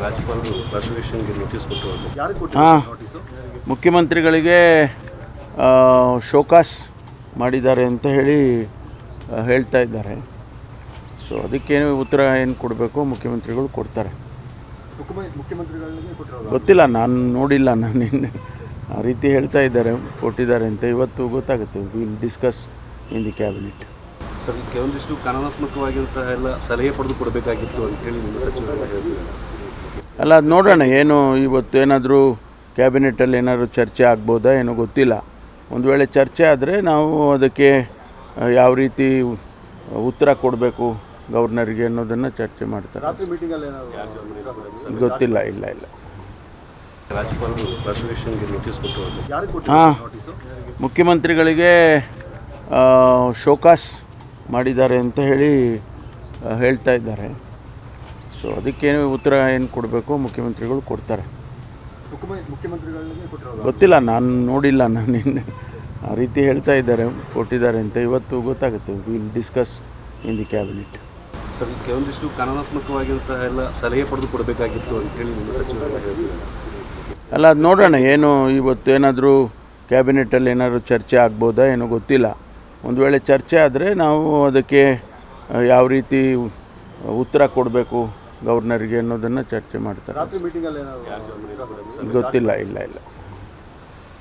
ರಾಜ್ಯಪಾಲರು ಪ್ರಾಸಿಕ್ಯೂಷನ್ಗೆ ನೋಟಿಸ್ ಕೊಟ್ಟರು. ಮುಖ್ಯಮಂತ್ರಿಗಳಿಗೆ ಶೋಕಾಸ್ ಮಾಡಿದ್ದಾರೆ ಅಂತ ಹೇಳ್ತಾ ಇದ್ದಾರೆ. ಸೊ ಅದಕ್ಕೇನು ಉತ್ತರ ಏನು ಕೊಡಬೇಕು ಮುಖ್ಯಮಂತ್ರಿಗಳು ಕೊಡ್ತಾರೆ. ಗೊತ್ತಿಲ್ಲ, ನಾನು ನೋಡಿಲ್ಲ. ನಾನು ಆ ರೀತಿ ಹೇಳ್ತಾ ಇದ್ದಾರೆ, ಕೊಟ್ಟಿದ್ದಾರೆ ಅಂತ. ಇವತ್ತು ಗೊತ್ತಾಗುತ್ತೆ. Will discuss in the cabinet. Sir, ಕೆಲವೊಂದಿಷ್ಟು ಕಾನೂನಾತ್ಮಕವಾಗಿಂತಹ ಎಲ್ಲ ಸಲಹೆ ಪಡೆದು ಕೊಡಬೇಕಾಗಿತ್ತು ಅಂತೇಳಿ ನಿಮ್ಮ ಸಚಿವರು ಹೇಳ್ತಿದ್ದಾರೆ. ಅಲ್ಲ, ಅದು ನೋಡೋಣ. ಏನು ಇವತ್ತು ಏನಾದರೂ ಕ್ಯಾಬಿನೆಟಲ್ಲಿ ಏನಾದರೂ ಚರ್ಚೆ ಆಗ್ಬೋದಾ ಏನೋ ಗೊತ್ತಿಲ್ಲ. ಒಂದು ವೇಳೆ ಚರ್ಚೆ ಆದರೆ ನಾವು ಅದಕ್ಕೆ ಯಾವ ರೀತಿ ಉತ್ತರ ಕೊಡಬೇಕು ಗವರ್ನರಿಗೆ ಅನ್ನೋದನ್ನು ಚರ್ಚೆ ಮಾಡ್ತಾರೆ. ಗೊತ್ತಿಲ್ಲ, ಇಲ್ಲ. ರಾಜ್ಯಪಾಲರು ಪ್ರಾಸಿಕ್ಯೂಷನ್ಗೆ ನೋಟಿಸ್ ಕೊಟ್ಟರು. ಮುಖ್ಯಮಂತ್ರಿಗಳಿಗೆ ಶೋಕಾಸ್ ಮಾಡಿದ್ದಾರೆ ಅಂತ ಹೇಳ್ತಾ ಇದ್ದಾರೆ. ಸೊ ಅದಕ್ಕೇನು ಉತ್ತರ ಏನು ಕೊಡಬೇಕು ಮುಖ್ಯಮಂತ್ರಿಗಳು ಕೊಡ್ತಾರೆ. ಗೊತ್ತಿಲ್ಲ, ನಾನು ನೋಡಿಲ್ಲ. ನಾನು ಆ ರೀತಿ ಹೇಳ್ತಾ ಇದ್ದಾರೆ, ಕೊಟ್ಟಿದ್ದಾರೆ ಅಂತ. ಇವತ್ತು ಗೊತ್ತಾಗುತ್ತೆ. Will discuss in the cabinet. Sir, ಕೆಲವೊಂದಿಷ್ಟು ಕಾನೂನಾತ್ಮಕವಾಗಿಂತಹ ಎಲ್ಲ ಸಲಹೆ ಪಡೆದು ಕೊಡಬೇಕಾಗಿತ್ತು ಅಂತೇಳಿ ನಿಮ್ಮ ಸಚಿವರು ಹೇಳ್ತಿದ್ದಾರೆ. ಅಲ್ಲ, ಅದು ನೋಡೋಣ. ಏನು ಇವತ್ತು ಏನಾದರೂ ಕ್ಯಾಬಿನೆಟಲ್ಲಿ ಏನಾದರೂ ಚರ್ಚೆ ಆಗ್ಬೋದಾ ಏನೋ ಗೊತ್ತಿಲ್ಲ. ಒಂದು ವೇಳೆ ಚರ್ಚೆ ಆದರೆ ನಾವು ಅದಕ್ಕೆ ಯಾವ ರೀತಿ ಉತ್ತರ ಕೊಡಬೇಕು ಗವರ್ನರಿಗೆ ಅನ್ನೋದನ್ನು ಚರ್ಚೆ ಮಾಡ್ತಾರೆ. ಗೊತ್ತಿಲ್ಲ, ಇಲ್ಲ.